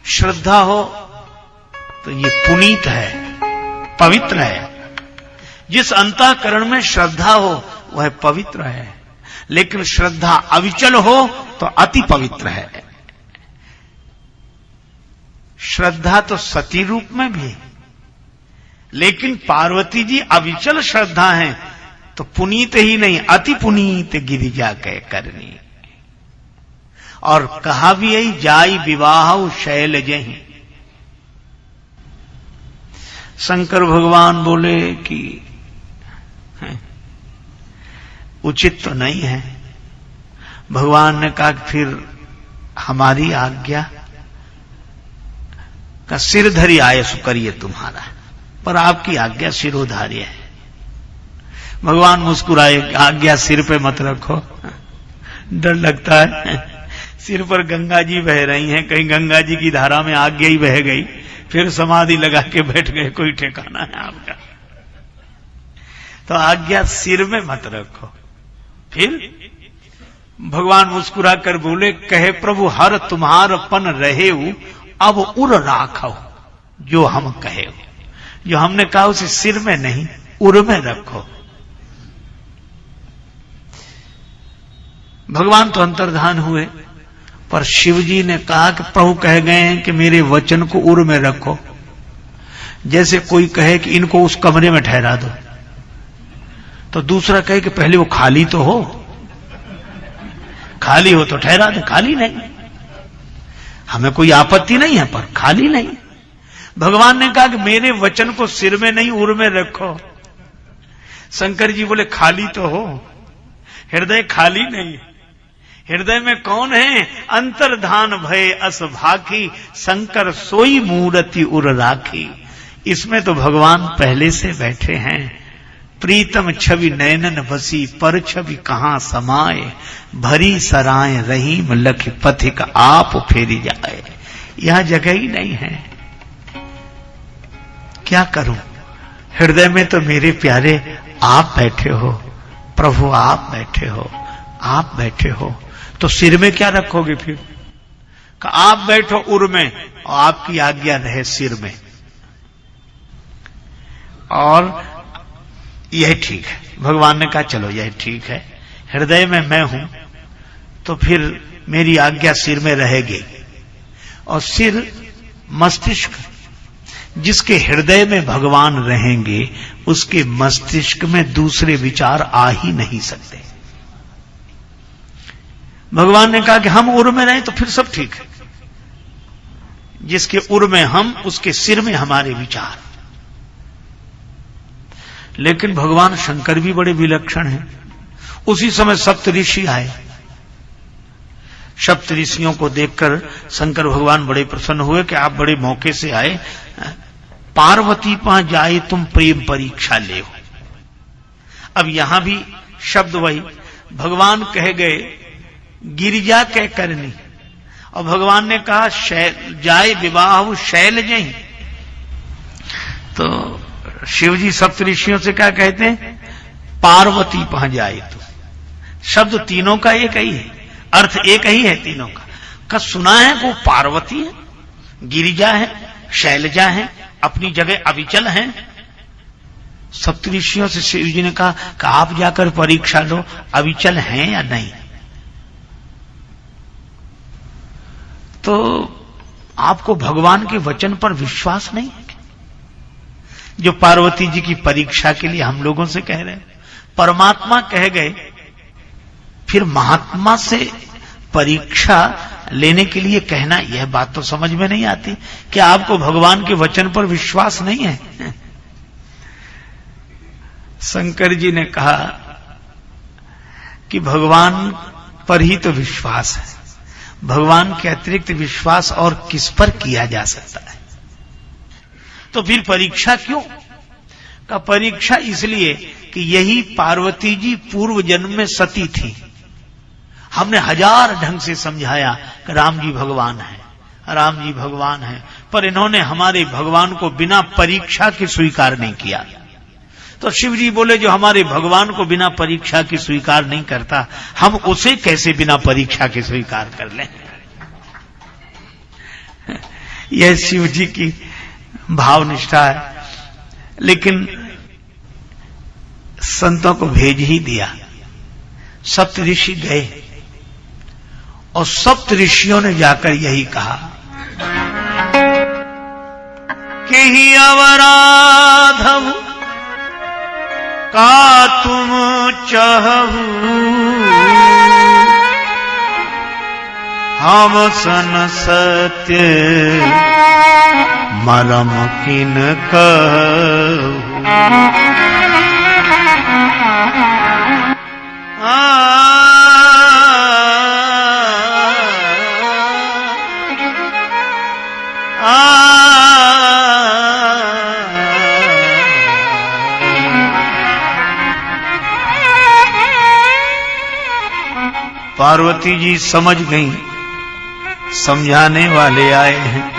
श्रद्धा हो तो ये पुनीत है, पवित्र है। जिस अंतःकरण में श्रद्धा हो वह पवित्र है, लेकिन श्रद्धा अविचल हो तो अति पवित्र है। श्रद्धा तो सती रूप में भी, लेकिन पार्वती जी अविचल श्रद्धा है तो पुनीत ही नहीं अति पुनीत गिरिजा कह करनी। और कहा भी यही, जाई विवाह शैलजहि। शंकर भगवान बोले कि उचित तो नहीं है। भगवान ने कहा कि फिर हमारी आज्ञा का सिरधरी आयसु करिए तुम्हारा, पर आपकी आज्ञा सिरोधार्य है। भगवान मुस्कुराए, आज्ञा सिर पे मत रखो, डर लगता है। सिर पर गंगा जी बह रही हैं, कहीं गंगा जी की धारा में आज्ञा ही बह गई, फिर समाधि लगा के बैठ गए, कोई ठिकाना है आपका। तो आज्ञा सिर में मत रखो। फिर भगवान मुस्कुरा कर बोले, कहे प्रभु हर तुम्हार पन रहे अब उर राखो। जो हम कहे, जो हमने कहा उसे सिर में नहीं उर में रखो। भगवान तो अंतर्धान हुए, पर शिव जी ने कहा कि प्रभु कह गए हैं कि मेरे वचन को उर में रखो। जैसे कोई कहे कि इनको उस कमरे में ठहरा दो, तो दूसरा कहे कि पहले वो खाली तो हो, खाली हो तो ठहरा दे, खाली नहीं, हमें कोई आपत्ति नहीं है, पर खाली नहीं। भगवान ने कहा कि मेरे वचन को सिर में नहीं उर में रखो। शंकर जी बोले खाली तो हो, हृदय खाली नहीं है। हृदय में कौन है? अंतर्धान भय अस भाखी, शंकर सोई मूर्ति उर राखी। इसमें तो भगवान पहले से बैठे हैं। प्रीतम छवि नैनन बसी, पर छवि कहां समाये, भरी सराय रहीम लख पथिक आप फेरी जाए। यहां जगह ही नहीं है। क्या करूं? हृदय में तो मेरे प्यारे आप बैठे हो, प्रभु आप बैठे हो, आप बैठे हो, तो सिर में क्या रखोगे फिर? कि आप बैठो उर में और आपकी आज्ञा रहे सिर में। और यह ठीक है। भगवान ने कहा चलो यह ठीक है, हृदय में मैं हूं तो फिर मेरी आज्ञा सिर में रहेगी। और सिर मस्तिष्क, जिसके हृदय में भगवान रहेंगे उसके मस्तिष्क में दूसरे विचार आ ही नहीं सकते। भगवान ने कहा कि हम उर में रहें तो फिर सब ठीक है। जिसके उर में हम, उसके सिर में हमारे विचार। लेकिन भगवान शंकर भी बड़े विलक्षण हैं। उसी समय सप्तऋषि आए। सप्तऋषियों को देखकर शंकर भगवान बड़े प्रसन्न हुए कि आप बड़े मौके से आए। पार्वती पां जाए तुम प्रेम परीक्षा ले हो। अब यहां भी शब्द वही, भगवान कह गए गिरिजा कह करनी, और भगवान ने कहा जाए विवाह शैलजहि। तो शिव जी सप्तऋषियों से क्या कहते हैं? पार्वती पह जाए तो। शब्द तीनों का एक ही है, अर्थ एक ही है तीनों का सुना है वो पार्वती है, गिरिजा है, शैलजा है, अपनी जगह अविचल है। सप्तऋषियों से शिव जी ने कहा कि आप जाकर परीक्षा लो, अविचल हैं या नहीं। तो आपको भगवान के वचन पर विश्वास नहीं है? जो पार्वती जी की परीक्षा के लिए हम लोगों से कह रहे हैं। परमात्मा कह गए, फिर महात्मा से परीक्षा लेने के लिए कहना, यह बात तो समझ में नहीं आती। क्या आपको भगवान के वचन पर विश्वास नहीं है? शंकर जी ने कहा कि भगवान पर ही तो विश्वास है, भगवान के अतिरिक्त विश्वास और किस पर किया जा सकता है? तो फिर परीक्षा क्यों? का परीक्षा इसलिए कि यही पार्वती जी पूर्व जन्म में सती थी। हमने हजार ढंग से समझाया कि राम जी भगवान है, राम जी भगवान है, पर इन्होंने हमारे भगवान को बिना परीक्षा के स्वीकार नहीं किया। तो शिव जी बोले जो हमारे भगवान को बिना परीक्षा के स्वीकार नहीं करता, हम उसे कैसे बिना परीक्षा के स्वीकार कर लें? यह शिव जी की भाव निष्ठा है। लेकिन संतों को भेज ही दिया। सप्त ऋषि गए और सप्त ऋषियों ने जाकर यही कहा कि ही अवराधव का तुम चाहू, हम सन सत्य मरम किन कहू। पार्वती जी समझ गईं, समझाने वाले आए हैं।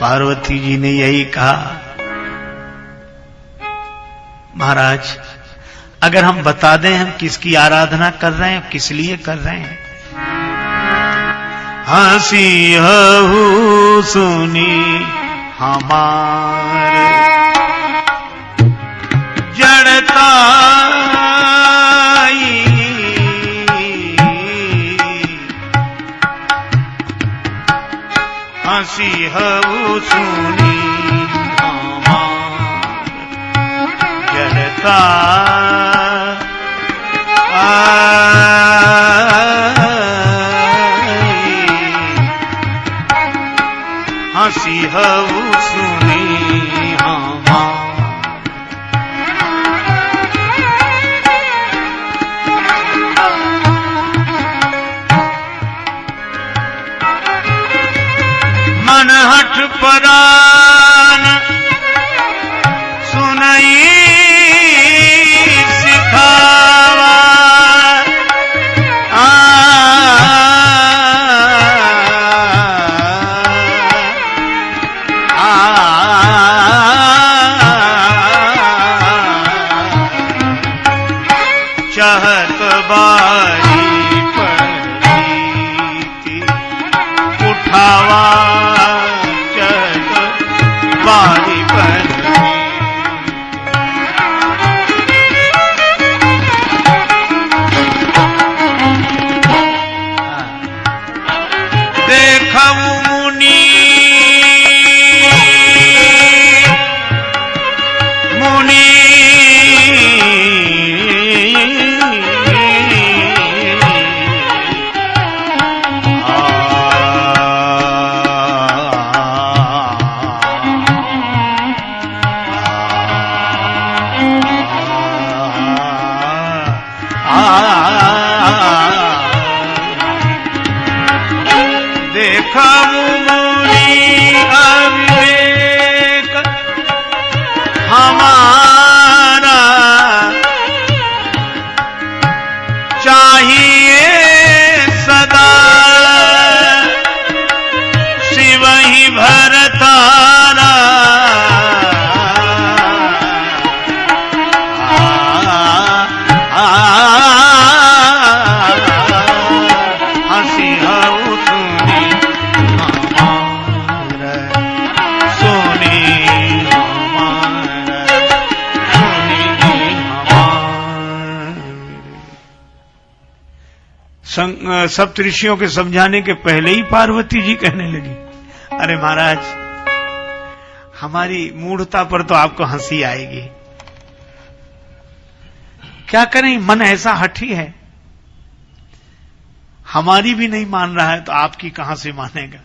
पार्वती जी ने यही कहा, महाराज अगर हम बता दें हम किसकी आराधना कर रहे हैं, किस लिए कर रहे हैं। हंसी हहु सुनी हमार जड़ता हंसी हऊ सुनी हमार जड़ता हंसी हऊ सुनी हमार। मन हठ परान सुनई सिखावा, चाहत बारी परीति उठावा, बारी पर देखऊ मुनि मुनि देखऊ मुनि अविवेक हमारा, चाहिए सदा शिव ही भरतारा। हंसी हऊ सुनी हमार सोनी हमार सोनी हमार। सप्त ऋषियों के समझाने के पहले ही पार्वती जी कहने लगी, अरे महाराज हमारी मूढ़ता पर तो आपको हंसी आएगी, क्या करें मन ऐसा हठी है, हमारी भी नहीं मान रहा है तो आपकी कहां से मानेगा।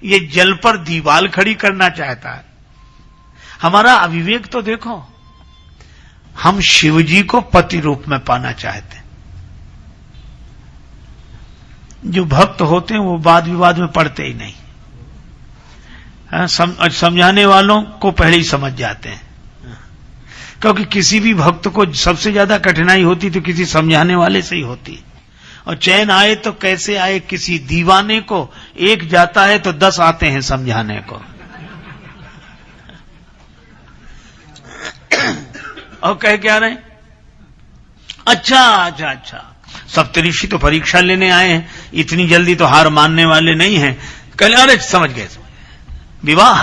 ये जल पर दीवाल खड़ी करना चाहता है। हमारा अविवेक तो देखो, हम शिवजी को पति रूप में पाना चाहते हैं। जो भक्त होते हैं वो वाद विवाद में पड़ते ही नहीं, समझाने वालों को पहले ही समझ जाते हैं। क्योंकि किसी भी भक्त को सबसे ज्यादा कठिनाई होती तो किसी समझाने वाले से ही होती। और चैन आए तो कैसे आए, किसी दीवाने को एक जाता है तो 10 आते हैं समझाने को। और कह क्या रहे, अच्छा अच्छा अच्छा सप्तऋषि तो परीक्षा लेने आए हैं, इतनी जल्दी तो हार मानने वाले नहीं हैं। कहले अरे समझ गए, विवाह,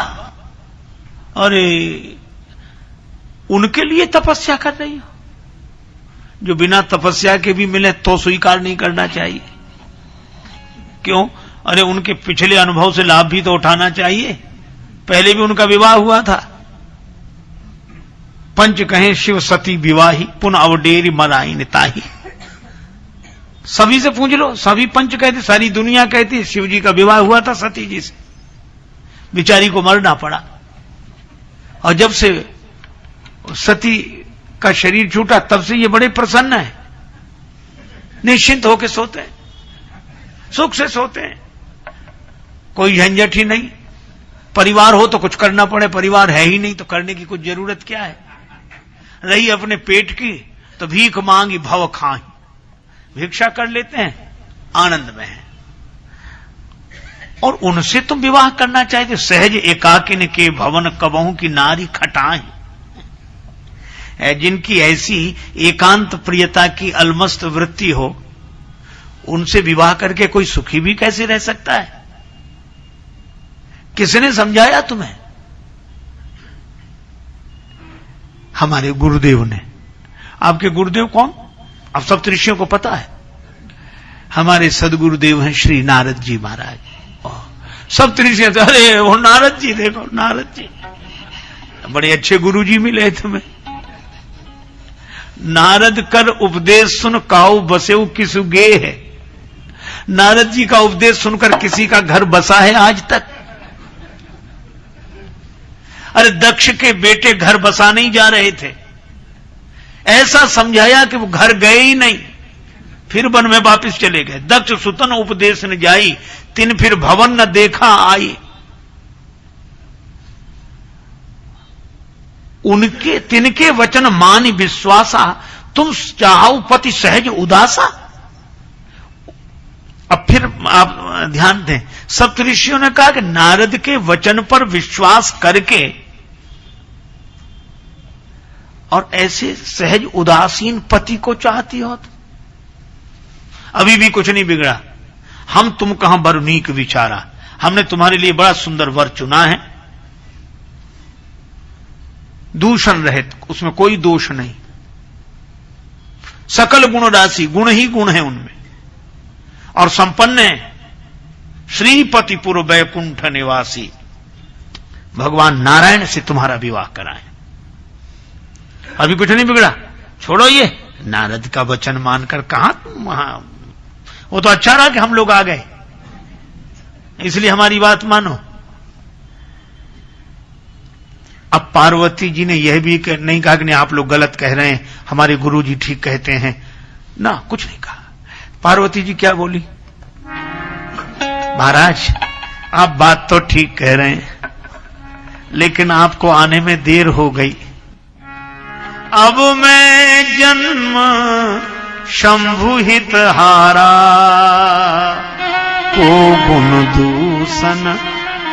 अरे उनके लिए तपस्या कर रही हो, जो बिना तपस्या के भी मिले तो स्वीकार नहीं करना चाहिए। क्यों? अरे उनके पिछले अनुभव से लाभ भी तो उठाना चाहिए, पहले भी उनका विवाह हुआ था। पंच कहें शिव सती विवाही, पुन अवडेरी मराई निताही। सभी से पूछ लो, सभी पंच कहते, सारी दुनिया कहती शिव जी का विवाह हुआ था सती जी से, बिचारी को मरना पड़ा। और जब से सती का शरीर छूटा तब से ये बड़े प्रसन्न है, निश्चिंत होकर सोते हैं, सुख से सोते हैं, कोई झंझट ही नहीं। परिवार हो तो कुछ करना पड़े, परिवार है ही नहीं तो करने की कुछ जरूरत क्या है। रही अपने पेट की तो भीख मांगी भव खाई, भिक्षा कर लेते हैं, आनंद में है। और उनसे तुम विवाह करना चाहते, सहज एकाकिन के भवन कबहू की नारी खटाएं, जिनकी ऐसी एकांत प्रियता की अलमस्त वृत्ति हो, उनसे विवाह करके कोई सुखी भी कैसे रह सकता है? किसने समझाया तुम्हें? हमारे गुरुदेव ने। आपके गुरुदेव कौन? अब सप्तऋषियों को पता है। हमारे सदगुरुदेव हैं श्री नारद जी महाराज। सप्तऋषि, अरे वो नारद जी, देखो नारद जी, बड़े अच्छे गुरु जी मिले तुम्हें। नारद कर उपदेश सुन काऊ बसेऊ किसु गे है। नारद जी का उपदेश सुनकर किसी का घर बसा है आज तक? अरे दक्ष के बेटे घर बसाने ही जा रहे थे, ऐसा समझाया कि वो घर गए ही नहीं, फिर वन में वापस चले गए। दक्ष सुतन उपदेश न जाई, तिन फिर भवन न देखा आई। उनके तिनके वचन मान विश्वासा, तुम चाहो पति सहज उदासा। अब फिर आप ध्यान दें, सप्तऋषियों ने कहा कि नारद के वचन पर विश्वास करके और ऐसे सहज उदासीन पति को चाहती हो तो अभी भी कुछ नहीं बिगड़ा। हम तुम कहां बरुनीक विचारा, हमने तुम्हारे लिए बड़ा सुंदर वर चुना है, दूषण रहित, उसमें कोई दोष नहीं, सकल गुण राशि, गुण ही गुण है उनमें, और संपन्न है, श्रीपतिपुर वैकुंठ निवासी। भगवान नारायण से तुम्हारा विवाह कराएं। अभी कुछ नहीं बिगड़ा, छोड़ो ये नारद का वचन मानकर कहां तुम वहां, वो तो अच्छा रहा कि हम लोग आ गए, इसलिए हमारी बात मानो। अब पार्वती जी ने यह भी नहीं कहा कि नहीं आप लोग गलत कह रहे हैं, हमारे गुरु जी ठीक कहते हैं ना, कुछ नहीं कहा। पार्वती जी क्या बोली? महाराज आप बात तो ठीक कह रहे हैं, लेकिन आपको आने में देर हो गई। अब मैं जन्म शंभु हित हारा, को गुण दूषण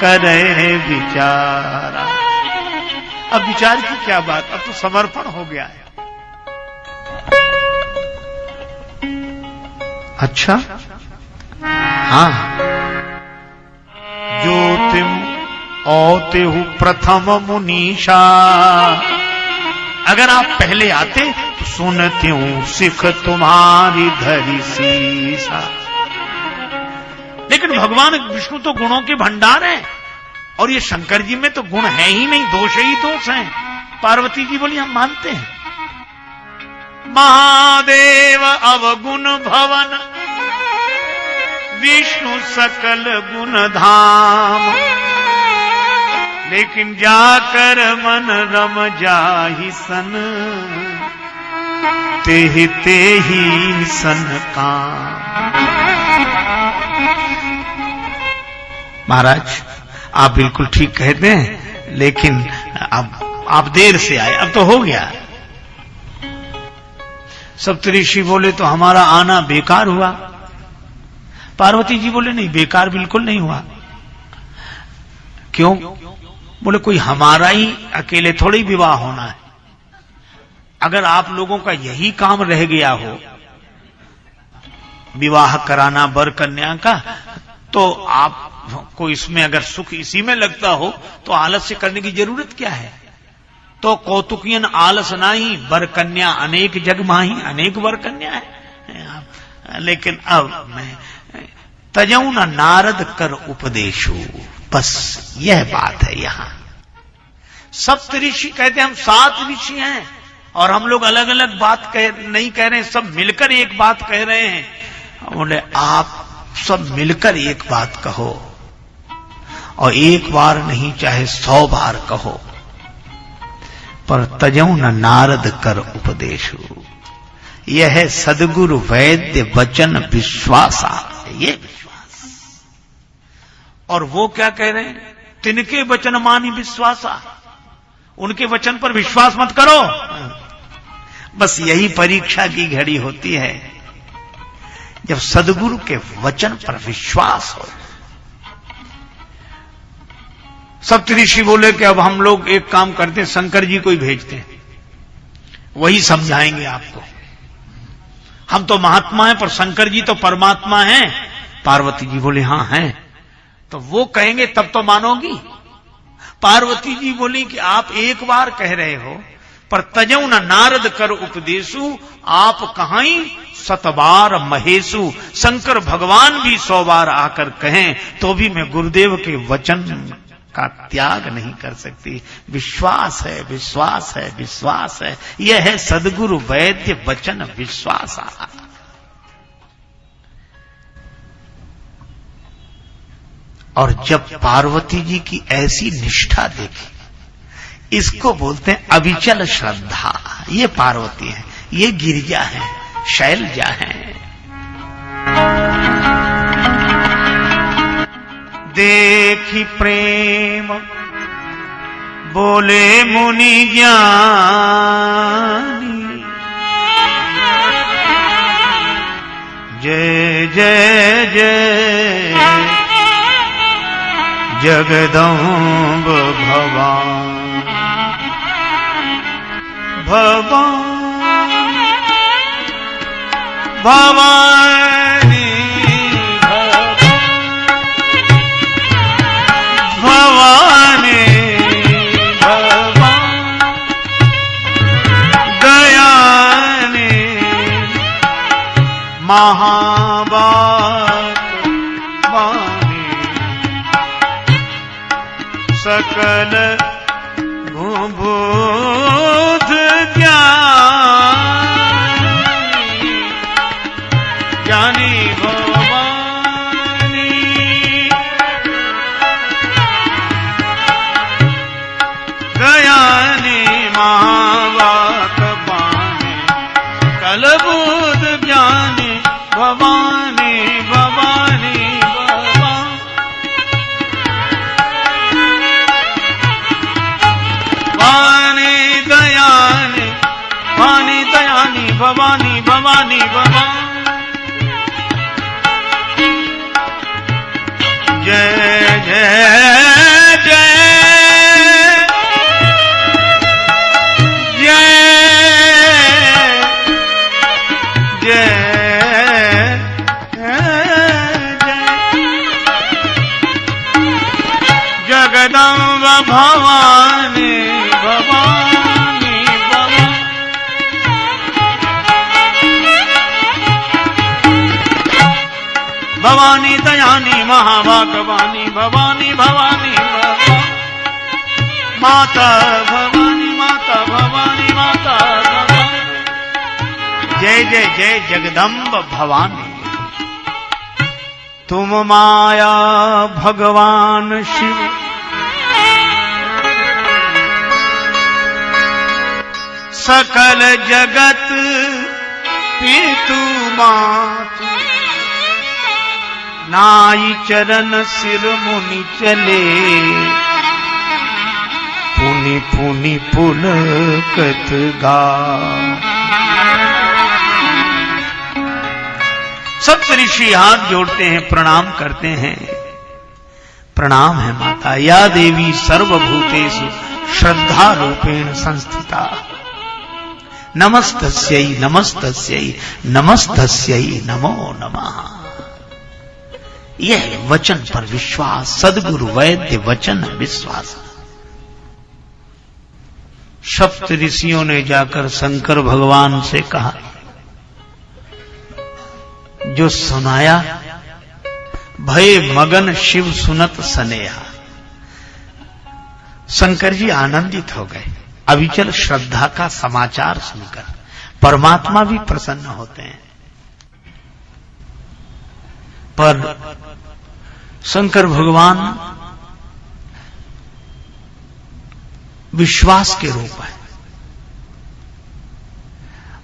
करे विचारा। अब विचार की क्या बात, अब तो समर्पण हो गया है। अच्छा हाँ, ज्योतिम औतेहु प्रथम मुनीषा, अगर आप पहले आते तो सुनती हूं सिख तुम्हारी धरी सीसा। लेकिन भगवान विष्णु तो गुणों के भंडार हैं, और ये शंकर जी में तो गुण है ही नहीं, दोष ही दोष हैं। पार्वती जी बोली हम मानते हैं। महादेव अवगुण भवन, विष्णु सकल गुण धाम, लेकिन जाकर मन रम जाहि सन, तेहि सन काम। महाराज आप बिल्कुल ठीक कहते हैं, लेकिन अब आप देर से आए, अब तो हो गया। सप्तऋषि बोले तो हमारा आना बेकार हुआ। पार्वती जी बोले नहीं, बेकार बिल्कुल नहीं हुआ। क्यों? बोले कोई हमारा ही अकेले थोड़ी विवाह होना है। अगर आप लोगों का यही काम रह गया हो विवाह कराना वर कन्या का, तो आपको इसमें अगर सुख इसी में लगता हो तो आलस्य करने की जरूरत क्या है। तो कौतुकियन आलस नाही, वर कन्या अनेक जग माही, अनेक वर कन्या है। लेकिन अब मैं तजऊ न नारद कर उपदेशु, बस यह बात है। यहां सप्त ऋषि कहते हैं हम 7 ऋषि हैं और हम लोग अलग अलग बात नहीं कह रहे हैं, सब मिलकर एक बात कह रहे हैं। बोले आप सब मिलकर एक बात कहो, और एक बार नहीं चाहे 100 बार कहो, पर तजऊ न नारद कर उपदेशु, यह है सदगुरु वैद्य वचन विश्वासा, ये विश्वास। और वो क्या कह रहे हैं, तिनके वचन मानी विश्वासा, उनके वचन पर विश्वास मत करो। बस यही परीक्षा की घड़ी होती है, जब सदगुरु के वचन पर विश्वास हो। सप्तऋषि बोले कि अब हम लोग एक काम करते हैं, शंकर जी को ही भेजते हैं, वही समझाएंगे आपको। हम तो महात्मा हैं पर शंकर जी तो परमात्मा हैं। पार्वती जी बोले हाँ हैं। तो वो कहेंगे तब तो मानोगी। पार्वती जी बोली कि आप एक बार कह रहे हो, पर तजऊ न नारद कर उपदेशु, आप कहां 100 बार महेशु। शंकर भगवान भी 100 बार आकर कहें तो भी मैं गुरुदेव के वचन का त्याग नहीं कर सकती। विश्वास है, विश्वास है, विश्वास है, यह है सदगुरु वैद्य वचन विश्वास। और जब पार्वती जी की ऐसी निष्ठा देखी, इसको बोलते हैं अविचल श्रद्धा। ये पार्वती है, ये गिरिजा है, शैलजा है। देखी प्रेम बोले मुनि ज्ञानी, जय जय जय जगदम्ब भवानी भवानी भवानी भवानी भवानी दयानी महाबात वाणी सकल भूभूत ज्ञानी भवानी दयानी महावाक बानी कलबूत ज्ञानी भवानी भवानी भवानी दयानी वाणी दयानी भवानी भवानी भवानी जय जय जय जय जगदम्ब भवानी भवानी भवानी दयानी महाभागवानी भवानी भवानी माता भवानी माता भवानी माता भवानी जय जय जय जगदम्ब भवानी। तुम माया भगवान शिव सकल जगत पितु मातु नाई चरण सिर मुनि चले पुनि पुनि पुलकत गा। सप्त ऋषि हाथ जोड़ते हैं, प्रणाम करते हैं। प्रणाम है माता, या देवी सर्वभूतेषु श्रद्धा रूपेण संस्थिता। नमस्तस्यै नमस्तस्यै नमस्तस्यै नमो नमः। यह वचन पर विश्वास, सद्गुरु वैद्य वचन विश्वास। सप्त ऋषियों ने जाकर शंकर भगवान से कहा, जो सुनाया भय मगन शिव सुनत सनेहा। शंकर जी आनंदित हो गए अविचल श्रद्धा का समाचार सुनकर। परमात्मा भी प्रसन्न होते हैं। पर शंकर भगवान विश्वास के रूप है,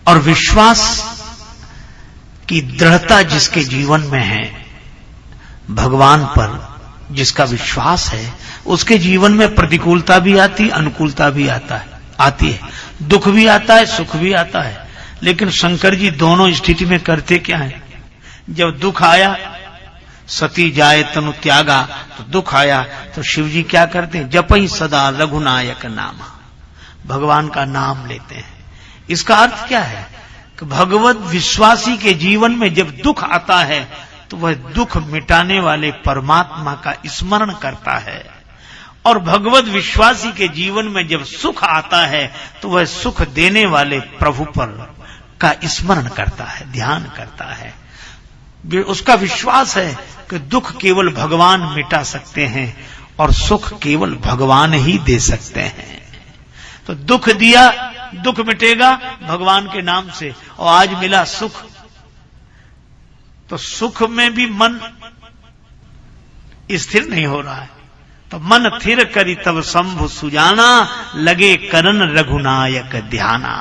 और विश्वास की दृढ़ता जिसके जीवन में है, भगवान पर जिसका विश्वास है, उसके जीवन में प्रतिकूलता भी आती, अनुकूलता भी आती है, दुख भी आता है, सुख भी आता है। लेकिन शंकर जी दोनों स्थिति में करते क्या है? जब दुख आया, सती जाए तनु त्यागा, तो दुख आया तो शिव जी क्या करते हैं? जपहि सदा रघुनायक नामा, भगवान का नाम लेते हैं। इसका अर्थ क्या है कि भगवत विश्वासी के जीवन में जब दुख आता है तो वह दुख मिटाने वाले परमात्मा का स्मरण करता है, और भगवत विश्वासी के जीवन में जब सुख आता है तो वह सुख देने वाले प्रभु पर का स्मरण करता है, ध्यान करता है। उसका विश्वास है कि दुख केवल भगवान मिटा सकते हैं और सुख केवल भगवान ही दे सकते हैं। तो दुख दिया, दुख मिटेगा भगवान के नाम से, और आज मिला सुख, तो सुख में भी मन स्थिर नहीं हो रहा है। तो मन थिर करी तब शंभु सुजाना, लगे करन रघुनायक ध्याना।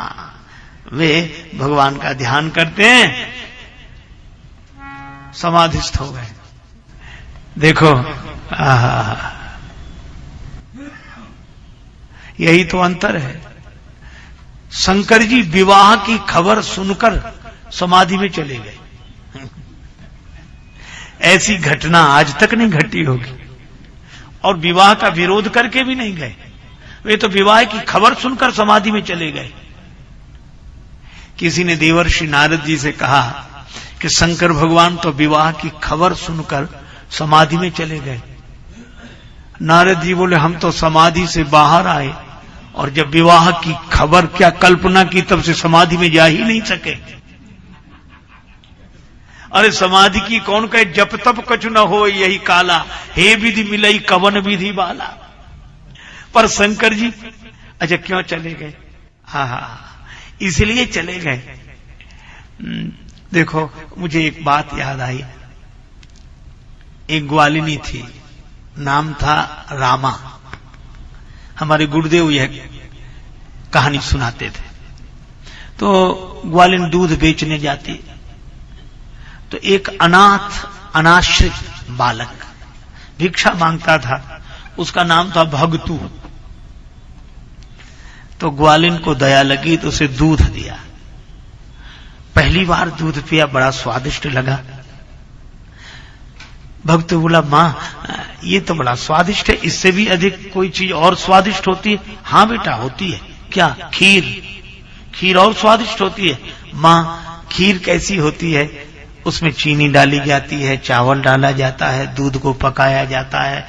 वे भगवान का ध्यान करते हैं, समाधिस्थ हो गए। देखो, यही तो अंतर है। शंकर जी विवाह की खबर सुनकर समाधि में चले गए। ऐसी घटना आज तक नहीं घटी होगी, और विवाह का विरोध करके भी नहीं गए। वे तो विवाह की खबर सुनकर समाधि में चले गए। किसी ने देवर्षि नारद जी से कहा कि शंकर भगवान तो विवाह की खबर सुनकर समाधि में चले गए। नारद जी बोले, हम तो समाधि से बाहर आए, और जब विवाह की खबर क्या कल्पना की, तब से समाधि में जा ही नहीं सके। अरे समाधि की कौन कहे, जप तप कछु न हो यही काला, हे विधि मिलई कवन विधि बाला। पर शंकर जी अच्छा क्यों चले गए? इसलिए चले गए। देखो, मुझे एक बात याद आई। एक ग्वालिनी थी, नाम था रामा। हमारे गुरुदेव यह कहानी सुनाते थे। तो ग्वालिन दूध बेचने जाती, तो एक अनाश्रित बालक भिक्षा मांगता था, उसका नाम था भगतू। तो ग्वालिन को दया लगी तो उसे दूध दिया। पहली बार दूध पिया, बड़ा स्वादिष्ट लगा। भक्त बोला, मां ये तो बड़ा स्वादिष्ट है, इससे भी अधिक कोई चीज और स्वादिष्ट होती है? हाँ बेटा होती है। क्या? खीर। खीर और स्वादिष्ट होती है। मां खीर कैसी होती है? उसमें चीनी डाली जाती है, चावल डाला जाता है, दूध को पकाया जाता है।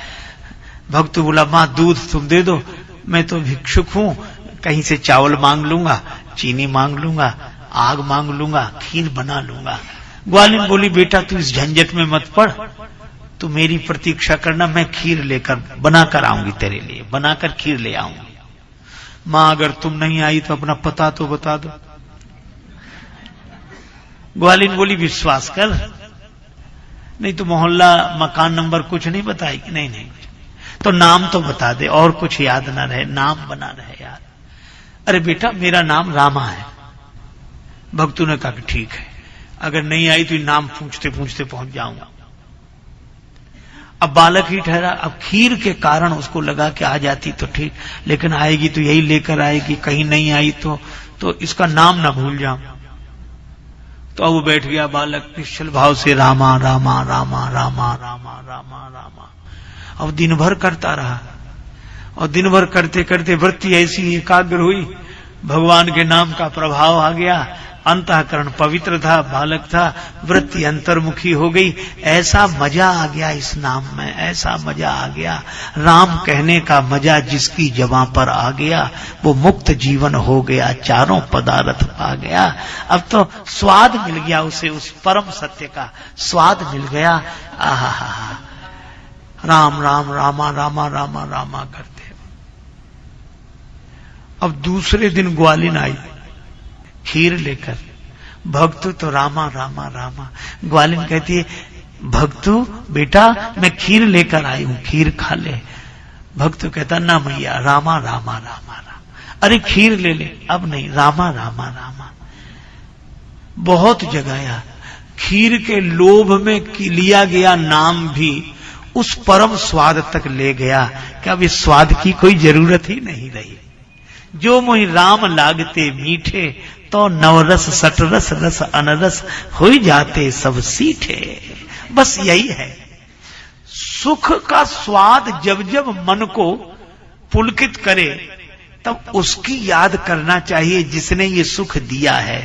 भक्त बोला, मां दूध तुम दे दो, मैं तो भिक्षुक हूं, कहीं से चावल मांग लूंगा, चीनी मांग लूंगा, आग मांग लूंगा, खीर बना लूंगा। ग्वालिन बोली, बेटा तू इस झंझट में मत पड़, तू मेरी प्रतीक्षा करना, मैं खीर लेकर बनाकर आऊंगी, तेरे लिए बनाकर खीर ले आऊंगी। मां अगर तुम नहीं आई तो अपना पता तो बता दो। ग्वालिन बोली, विश्वास कर, नहीं तो मोहल्ला मकान नंबर कुछ नहीं बताएगी। नहीं नहीं, तो नाम तो बता दे, और कुछ याद ना रहे, नाम बना रहे यार। अरे बेटा मेरा नाम रामा है। भक्तों ने कहा कि ठीक है, अगर नहीं आई तो नाम पूछते पूछते पहुंच जाऊंगा। अब बालक ही ठहरा। अब खीर के कारण उसको लगा कि आ जाती तो ठीक, लेकिन आएगी तो यही लेकर आएगी, कहीं नहीं आई तो इसका नाम ना भूल जाऊं। तो अब वो बैठ गया बालक, निश्चल भाव से रामा रामा रामा रामा रामा रामा रामा। अब दिन भर करता रहा, और दिन भर करते करते वृत्ति ऐसी एकाग्र हुई भगवान के नाम का प्रभाव आ गया, अंतःकरण पवित्र था, बालक था, वृत्ति अंतर्मुखी हो गई। ऐसा मजा आ गया इस नाम में, ऐसा मजा आ गया। राम कहने का मजा जिसकी जबां पर आ गया वो मुक्त जीवन हो गया, चारों पदार्थ पा गया। अब तो स्वाद मिल गया उसे, उस परम सत्य का स्वाद मिल गया। आहा, राम राम रामा रामा रामा रामा करते। अब दूसरे दिन ग्वालिन आई खीर लेकर। भक्तु तो रामा रामा रामा। ग्वालिन कहती है, भक्तु बेटा मैं खीर लेकर आई हूं, खीर खा ले। भक्तु कहता, ना मैया, रामा रामा रामा रामा। अरे खीर ले ले। अब नहीं, रामा रामा रामा। बहुत जगाया। खीर के लोभ में लिया गया नाम भी उस परम स्वाद तक ले गया कि अब इस स्वाद की कोई जरूरत ही नहीं रही। जो मोहि राम लागते मीठे, तो नवरस सटरस रस अनरस हो जाते सब सीठे। बस यही है। सुख का स्वाद जब जब मन को पुलकित करे तब उसकी याद करना चाहिए जिसने ये सुख दिया है।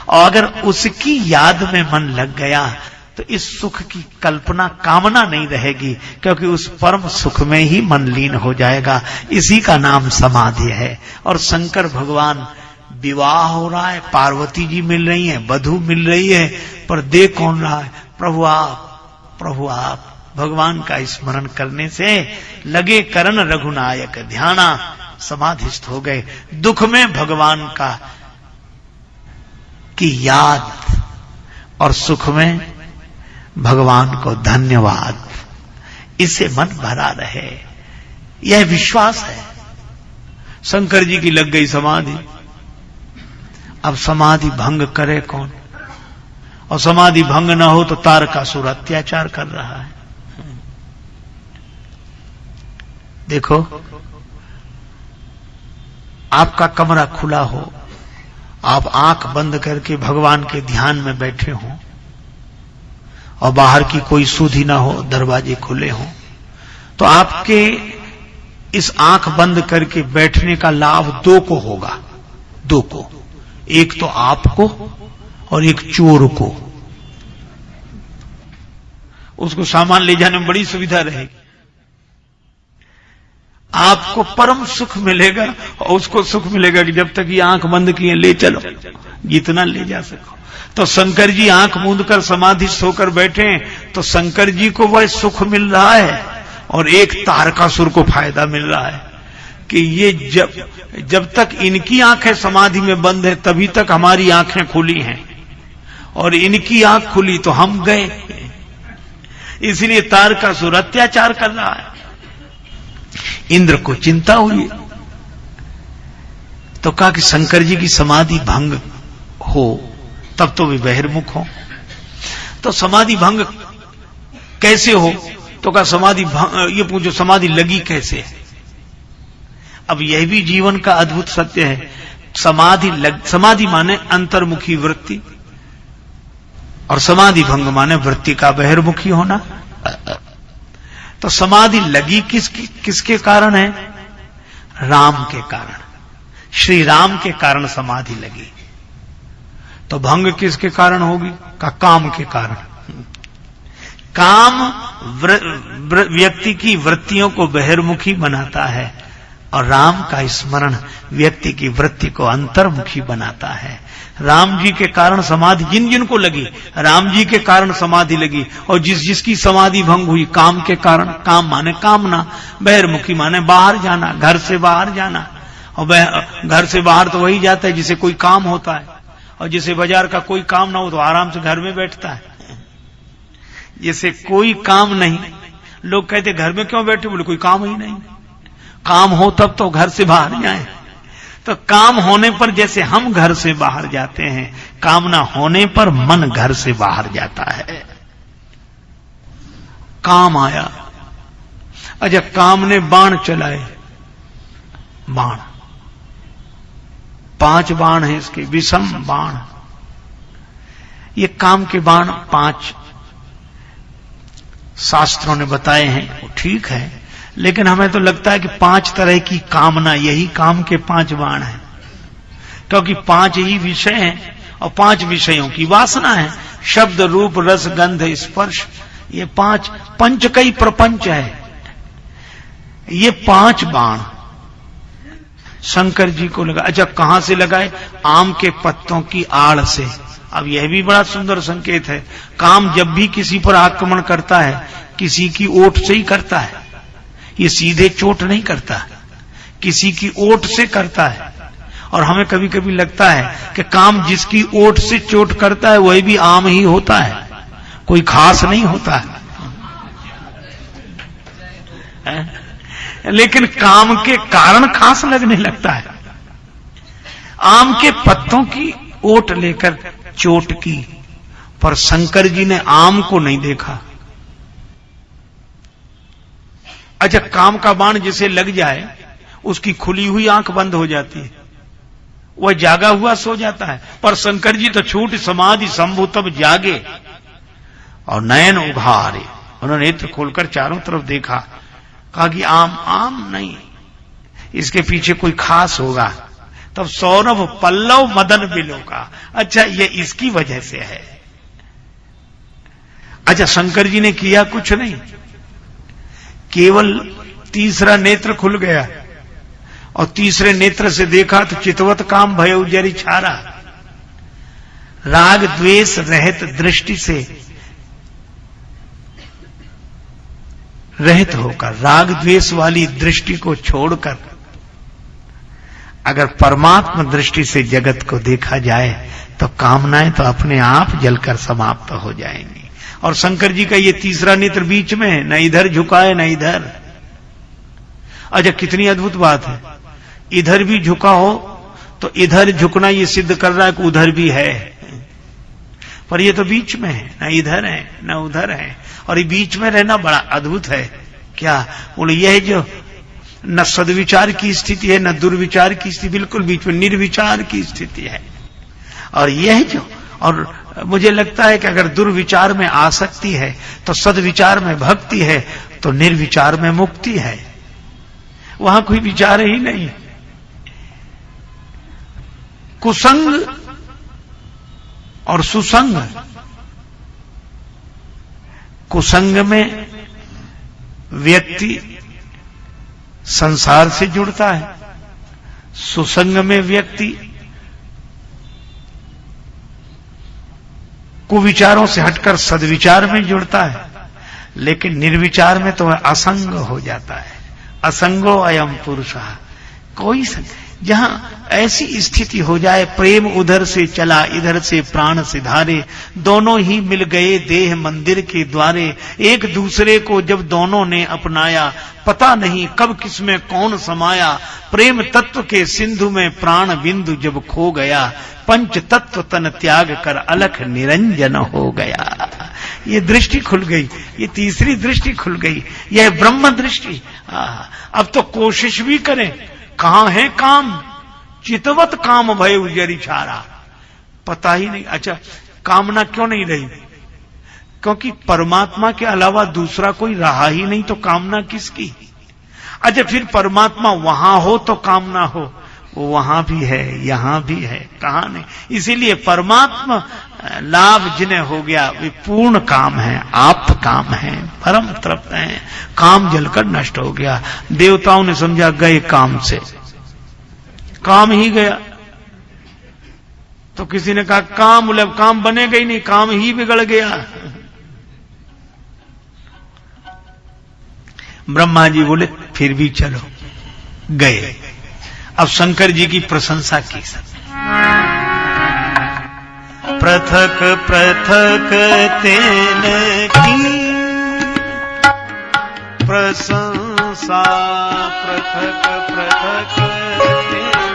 और अगर उसकी याद में मन लग गया तो इस सुख की कल्पना कामना नहीं रहेगी, क्योंकि उस परम सुख में ही मन लीन हो जाएगा। इसी का नाम समाधि है। और शंकर भगवान, विवाह हो रहा है, पार्वती जी मिल रही हैं, वधू मिल रही है, पर दे कौन रहा है? प्रभु आप, प्रभु आप। भगवान का स्मरण करने से लगे करण रघुनायक ध्याना, समाधिस्थ हो गए। दुख में भगवान का की याद और सुख में भगवान को धन्यवाद। इससे मन भरा रहे, यह विश्वास है। शंकर जी की लग गई समाधि। अब समाधि भंग करे कौन? और समाधि भंग न हो तो तारकासुर अत्याचार कर रहा है। देखो, आपका कमरा खुला हो, आप आंख बंद करके भगवान के ध्यान में बैठे हो और बाहर की कोई सुधि ना हो, दरवाजे खुले हो, तो आपके इस आंख बंद करके बैठने का लाभ दो को होगा। दो को, एक तो आपको और एक चोर को। उसको सामान ले जाने में बड़ी सुविधा रहेगी। आपको परम सुख मिलेगा और उसको सुख मिलेगा कि जब तक ये आंख बंद किए ले चलो, जितना ले जा सको। तो शंकर जी आंख मूंद कर समाधि सोकर बैठे तो शंकर जी को वह सुख मिल रहा है और एक तारकासुर को फायदा मिल रहा है कि ये जब तक इनकी आंखें समाधि में बंद है तभी तक हमारी आंखें खुली हैं, और इनकी आंख खुली तो हम गए। इसलिए तारकासुर अत्याचार कर रहा है। इंद्र को चिंता हुई तो कहा कि शंकर जी की समाधि भंग हो तब तो वे बहिर्मुख हो। तो समाधि भंग कैसे हो? तो कहा समाधि भंग, ये पूछो समाधि लगी कैसे है? अब यह भी जीवन का अद्भुत सत्य है। समाधि माने अंतर्मुखी वृत्ति और समाधि भंग माने वृत्ति का बहिर्मुखी होना। तो समाधि लगी किसके कारण है? राम के कारण, श्री राम के कारण समाधि लगी। तो भंग किसके कारण होगी? का काम के कारण। काम व्यक्ति की वृत्तियों को बहिर्मुखी बनाता है और राम का स्मरण व्यक्ति की वृत्ति को अंतर्मुखी बनाता है। राम जी के कारण समाधि जिन जिन को लगी, राम जी के कारण समाधि लगी। और जिसकी समाधि भंग हुई काम के कारण, काम माने कामना, बहिर्मुखी माने बाहर जाना, घर से बाहर जाना। और घर से बाहर तो वही जाता है जिसे कोई काम होता है, और जिसे बाजार का कोई काम ना हो तो आराम से घर में बैठता है। जिसे कोई काम नहीं, लोग कहते घर में क्यों बैठे? बोले कोई काम ही नहीं। काम हो तब तो घर से बाहर जाए। तो काम होने पर जैसे हम घर से बाहर जाते हैं, काम ना होने पर मन घर से बाहर जाता है। काम आया, अच्छा काम ने बाण चलाए, बाण 5 बाण है इसके, विषम बाण। ये काम के बाण 5 शास्त्रों ने बताए हैं, वो ठीक है। लेकिन हमें तो लगता है कि 5 तरह की कामना, यही काम के 5 बाण हैं। क्योंकि 5 ही विषय हैं और 5 विषयों की वासना है। शब्द, रूप, रस, गंध, स्पर्श, ये 5 पंच का ही प्रपंच है। ये 5 बाण शंकर जी को लगा। अच्छा, कहां से लगाए? आम के पत्तों की आड़ से। अब यह भी बड़ा सुंदर संकेत है। काम जब भी किसी पर आक्रमण करता है, किसी की ओट से ही करता है। ये सीधे चोट नहीं करता, किसी की ओट से करता है। और हमें कभी कभी लगता है कि काम जिसकी ओट से चोट करता है वही भी आम ही होता है, कोई खास नहीं होता है। लेकिन काम के कारण खास लगने लगता है। आम के पत्तों की ओट लेकर चोट की, पर शंकर जी ने आम को नहीं देखा। अच्छा, काम का बाण जिसे लग जाए उसकी खुली हुई आंख बंद हो जाती है, वह जागा हुआ सो जाता है। पर शंकर जी तो छूट समाधि संभु तब जागे और नयन उघारे। उन्होंने नेत्र खोलकर चारों तरफ देखा, कहा कि आम नहीं, इसके पीछे कोई खास होगा। तब सौरभ पल्लव मदन बिलो का, अच्छा ये इसकी वजह से है। अच्छा, शंकर जी ने किया कुछ नहीं, केवल तीसरा नेत्र खुल गया और तीसरे नेत्र से देखा तो चितवत काम भय जरी छारा। राग द्वेष रहित दृष्टि से रहित होकर, राग द्वेष वाली दृष्टि को छोड़कर अगर परमात्मा दृष्टि से जगत को देखा जाए तो कामनाएं तो अपने आप जलकर समाप्त हो जाएंगी। और शंकर जी का ये तीसरा नेत्र बीच में है, न इधर झुका है न इधर। अच्छा, कितनी अद्भुत बात है। इधर भी झुका हो तो इधर झुकना ये सिद्ध कर रहा है कि उधर भी है, पर ये तो बीच में है, न इधर है न उधर है। और ये बीच में रहना बड़ा अद्भुत है। क्या बोले? यह जो न सदविचार की स्थिति है न दुर्विचार की स्थिति, बिल्कुल बीच में निर्विचार की स्थिति है। और यह जो, और मुझे लगता है कि अगर दुर्विचार में आसक्ति है तो सदविचार में भक्ति है, तो निर्विचार में मुक्ति है। वहां कोई विचार ही नहीं। कुसंग और सुसंग, कुसंग में व्यक्ति संसार से जुड़ता है, सुसंग में व्यक्ति कुविचारों से हटकर सद्विचार में जुड़ता है। लेकिन निर्विचार में तो वह असंग हो जाता है। असंगो अयम पुरुषः, कोई संग, जहां ऐसी स्थिति हो जाए, प्रेम उधर से चला इधर से प्राण से धारे, दोनों ही मिल गए देह मंदिर के द्वारे। एक दूसरे को जब दोनों ने अपनाया, पता नहीं कब किसमें कौन समाया। प्रेम तत्व के सिंधु में प्राण बिंदु जब खो गया, पंच तत्व तन त्याग कर अलख निरंजन हो गया। ये दृष्टि खुल गई, ये तीसरी दृष्टि खुल गई, यह ब्रह्म दृष्टि। अब तो कोशिश भी करें, कहां है काम? चितवत काम भय उजरी छारा, पता ही नहीं। अच्छा, कामना क्यों नहीं रही? क्योंकि परमात्मा के अलावा दूसरा कोई रहा ही नहीं, तो कामना किसकी? अच्छा, फिर परमात्मा वहां हो तो कामना हो, वो वहां भी है यहां भी है, कहां नहीं। इसीलिए परमात्मा लाभ जिन्हें हो गया वे पूर्ण काम है, आप काम है, परम तृप्त है। काम जलकर नष्ट हो गया। देवताओं ने समझा गए काम से, काम ही गया। तो किसी ने कहा काम, बोले काम बनेगा ही नहीं, काम ही बिगड़ गया। ब्रह्मा जी बोले फिर भी चलो, गए। अब शंकर जी की प्रशंसा की सब। पृथक पृथक तेन की प्रशंसा, पृथक पृथक तेन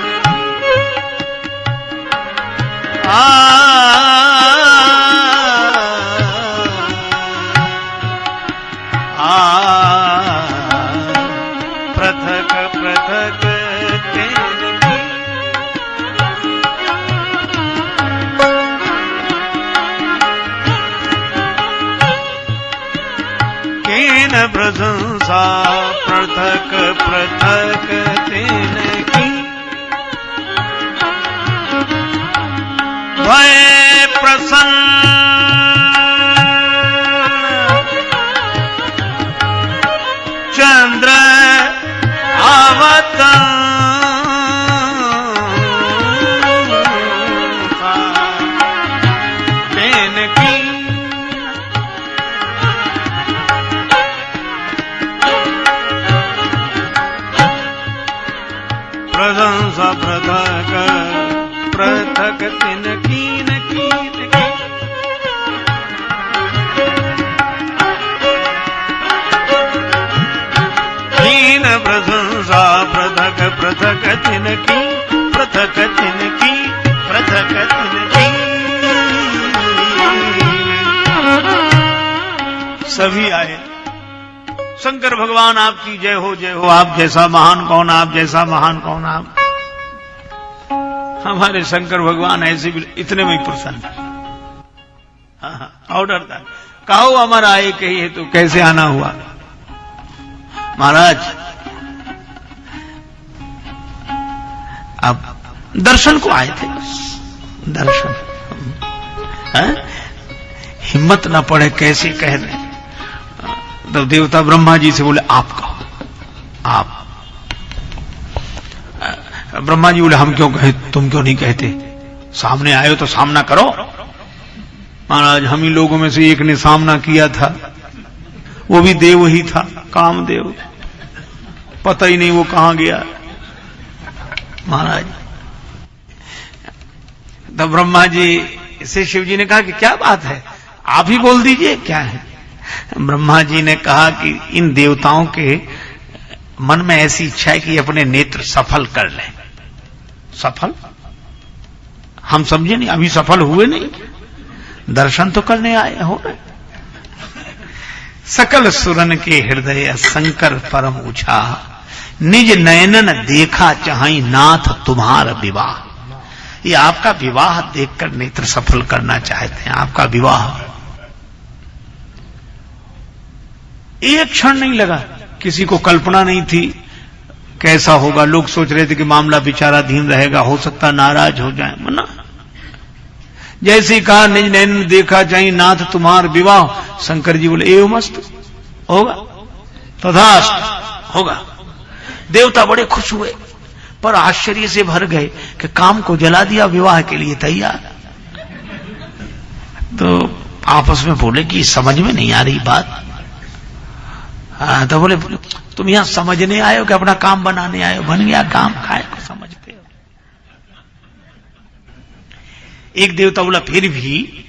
पृथक पृथक प्रशंसा, पृथक पृथक तेन की भय प्रसन्न चंद्र आवता प्रशंसा पृथक पृथक तिन कीन कीन प्रशंसा पृथक पृथक तिन की पृथक तिन की पृथक तिन की। सभी आए। शंकर भगवान आपकी जय हो, आप जैसा महान कौन, आप जैसा महान कौन। आप हमारे शंकर भगवान ऐसे भी इतने में प्रसन्न। ऑर्डर था, कहो हमारा आए कही है तो कैसे आना हुआ। महाराज अब दर्शन को आए थे, दर्शन हिम्मत ना पड़े कैसे कह रहे। तो देवता ब्रह्मा जी से बोले आप कहो, आप। ब्रह्मा जी बोले हम क्यों कहे, तुम क्यों नहीं कहते, सामने आए हो तो सामना करो। महाराज हम ही लोगों में से एक ने सामना किया था, वो भी देव ही था, कामदेव। पता ही नहीं वो कहां गया। महाराज तो ब्रह्मा जी से शिव जी ने कहा कि क्या बात है, आप ही बोल दीजिए क्या है। ब्रह्मा जी ने कहा कि इन देवताओं के मन में ऐसी इच्छा है कि अपने नेत्र सफल कर लें। सफल हम समझे नहीं, अभी सफल हुए नहीं, दर्शन तो करने आए हो ना। सकल सुरन के हृदय शंकर परम ऊंचा, निज नयनन देखा चाहि नाथ तुम्हारा विवाह। ये आपका विवाह देखकर नेत्र सफल करना चाहते हैं, आपका विवाह। एक क्षण नहीं लगा, किसी को कल्पना नहीं थी कैसा होगा। लोग सोच रहे थे कि मामला विचाराधीन रहेगा, हो सकता नाराज हो जाए। मना जैसे ही कहा निज नैन देखा चाहे नाथ तुम्हार विवाह, शंकर जी बोले एवं मस्त होगा, तथास्तु होगा। देवता बड़े खुश हुए पर आश्चर्य से भर गए कि काम को जला दिया, विवाह के लिए तैयार। तो आपस में बोले कि समझ में नहीं आ रही बात। तो बोले तुम यहां समझने आए हो कि अपना काम बनाने आए हो। बन गया काम, खाए को समझते हो। एक देवता बोला फिर भी।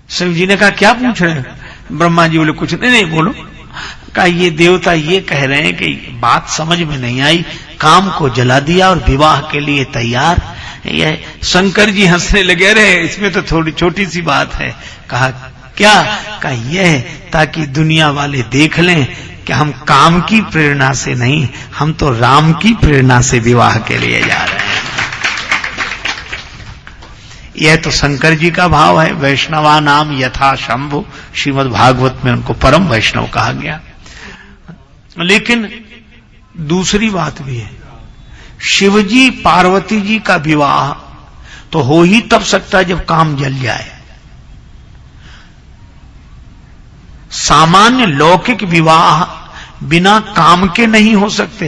शिव जी ने कहा क्या पूछ रहे हो। ब्रह्मा जी बोले कुछ नहीं, बोलो। कहा ये देवता ये कह रहे हैं कि बात समझ में नहीं आई, काम को जला दिया और विवाह के लिए तैयार। ये शंकर जी हंसने लगे, रहे इसमें तो थोड़ी छोटी सी बात है। कहा क्या। कहा यह ताकि दुनिया वाले देख लें कि हम काम की प्रेरणा से नहीं, हम तो राम की प्रेरणा से विवाह के लिए जा रहे हैं। यह तो शंकर जी का भाव है। वैष्णवा नाम यथा शंभु, श्रीमद् भागवत में उनको परम वैष्णव कहा गया। लेकिन दूसरी बात भी है, शिवजी पार्वती जी का विवाह तो हो ही तब सकता है जब काम जल जाए। सामान्य लौकिक विवाह बिना काम के नहीं हो सकते,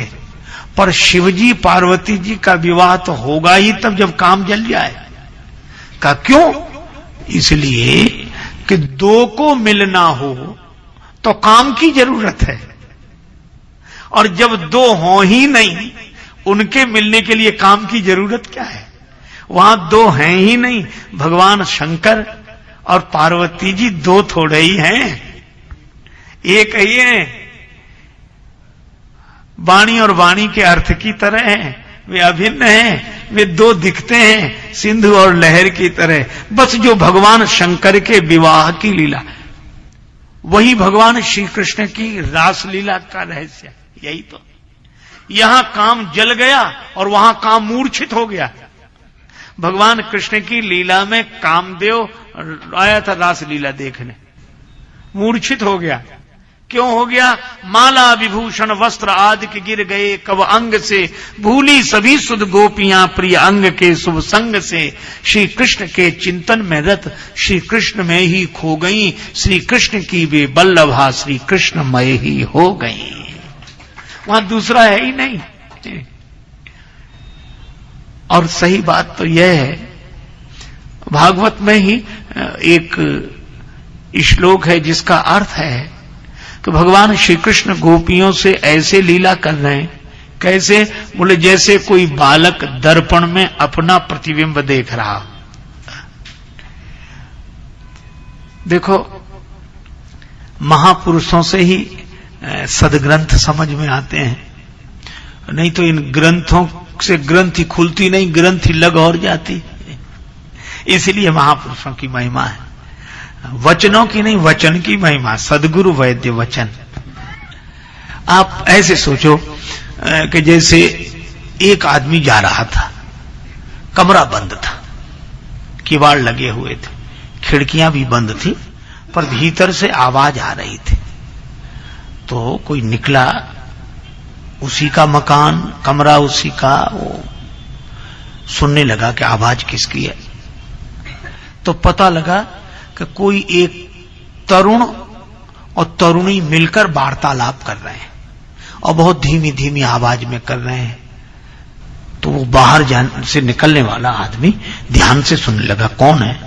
पर शिवजी पार्वती जी का विवाह तो होगा ही तब जब काम जल जाए। का क्यों? इसलिए कि दो को मिलना हो तो काम की जरूरत है, और जब दो हो ही नहीं उनके मिलने के लिए काम की जरूरत क्या है। वहां दो हैं ही नहीं, भगवान शंकर और पार्वती जी दो थोड़े ही हैं, एक ही है। वाणी और वाणी के अर्थ की तरह हैं, वे अभिन्न हैं, वे दो दिखते हैं सिंधु और लहर की तरह। बस जो भगवान शंकर के विवाह की लीला, वही भगवान श्री कृष्ण की रास लीला का रहस्य। यही तो, यहां काम जल गया और वहां काम मूर्छित हो गया। भगवान कृष्ण की लीला में कामदेव आया था रास लीला देखने, मूर्छित हो गया क्यों हो गया? माला विभूषण वस्त्र आदि के गिर गए कब अंग से, भूली सभी सुध गोपियां प्रिय अंग के शुभ संग से। श्री कृष्ण के चिंतन में रत श्री कृष्ण में ही खो गई, श्री कृष्ण की वे बल्लभा श्री कृष्णमय ही हो गई। वहां दूसरा है ही नहीं। और सही बात तो यह है, भागवत में ही एक श्लोक है जिसका अर्थ है कि भगवान श्री कृष्ण गोपियों से ऐसे लीला कर रहे हैं। कैसे? बोले जैसे कोई बालक दर्पण में अपना प्रतिबिंब देख रहा। देखो, महापुरुषों से ही सदग्रंथ समझ में आते हैं, नहीं तो इन ग्रंथों से ग्रंथि खुलती नहीं, ग्रंथि लग और जाती। इसलिए महापुरुषों की महिमा है, वचनों की नहीं, वचन की महिमा। सदगुरु वैद्य वचन। आप ऐसे सोचो कि जैसे एक आदमी जा रहा था, कमरा बंद था, किवाड़ लगे हुए थे, खिड़कियां भी बंद थी, पर भीतर से आवाज आ रही थी। तो कोई निकला, उसी का मकान, कमरा उसी का, वो सुनने लगा कि आवाज किसकी है। तो पता लगा कि कोई एक तरुण और तरुणी मिलकर वार्तालाप कर रहे हैं और बहुत धीमी धीमी आवाज में कर रहे हैं। तो वो बाहर से निकलने वाला आदमी ध्यान से सुनने लगा कौन है।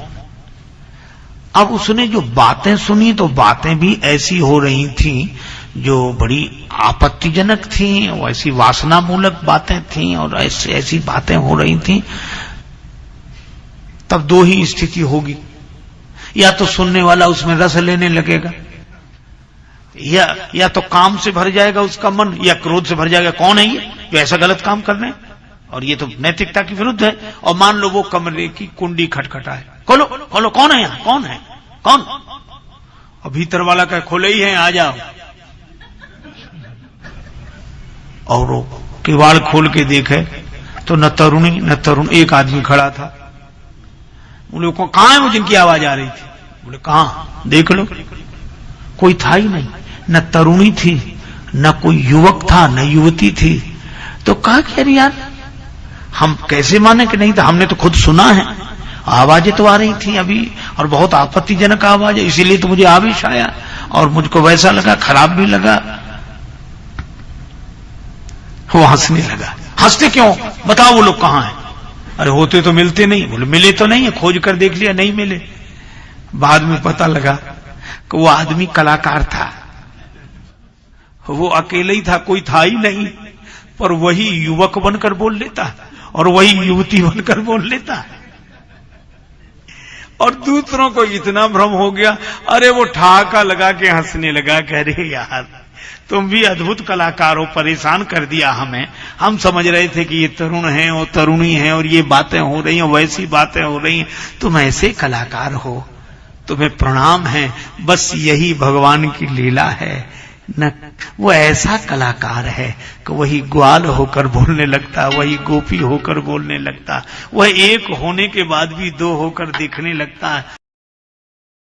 अब उसने जो बातें सुनी तो बातें भी ऐसी हो रही थी जो बड़ी आपत्तिजनक थी, ऐसी वासना मूलक बातें थी और ऐसी बातें हो रही थी। तब दो ही स्थिति होगी, या तो सुनने वाला उसमें रस लेने लगेगा, या तो काम से भर जाएगा उसका मन, या क्रोध से भर जाएगा। कौन है ये जो ऐसा गलत काम कर रहे हैं, और ये तो नैतिकता की विरुद्ध है। और मान लो वो कमरे की कुंडी खटखटाए, खोलो खोलो, कौन है यहाँ, कौन है, कौन? और भीतर वाला कहे खोले ही है, आ जाओ। और वो किवाड़ खोल के देखे तो न तरुणी न तरुण, एक आदमी खड़ा था। बोले कहां है वो जिनकी आवाज आ रही थी? बोले कहां, देख लो। कोई था ही नहीं, न तरुणी थी, न कोई युवक था, न युवती थी। तो कहा कि अरे यार, हम कैसे माने कि नहीं था, हमने तो खुद सुना है, आवाजें तो आ रही थी अभी, और बहुत आपत्तिजनक आवाज है, इसीलिए तो मुझे आवेश आया और मुझको वैसा लगा, खराब भी लगा। वो हंसने लगा। हंसते क्यों? बताओ वो लोग कहां हैं? अरे होते तो मिलते नहीं। बोले मिले तो नहीं है, खोज कर देख लिया, नहीं मिले। बाद में पता लगा कि वो आदमी कलाकार था, वो अकेले ही था, कोई था ही नहीं, पर वही युवक बनकर बोल लेता और वही युवती बनकर बोल लेता। और दूसरों को इतना भ्रम हो गया, अरे वो ठहाका लगा के हंसने लगा, कह रहे यार तुम भी अद्भुत कलाकार हो, परेशान कर दिया हमें। हम समझ रहे थे कि ये तरुण है, वो तरुणी है, और ये बातें हो रही हैं, वैसी बातें हो रही हैं। तुम ऐसे कलाकार हो, तुम्हें प्रणाम है। बस यही भगवान की लीला है न। वो ऐसा कलाकार है कि वही ग्वाल होकर बोलने लगता, वही गोपी होकर बोलने लगता, वह एक होने के बाद भी दो होकर दिखने लगता है।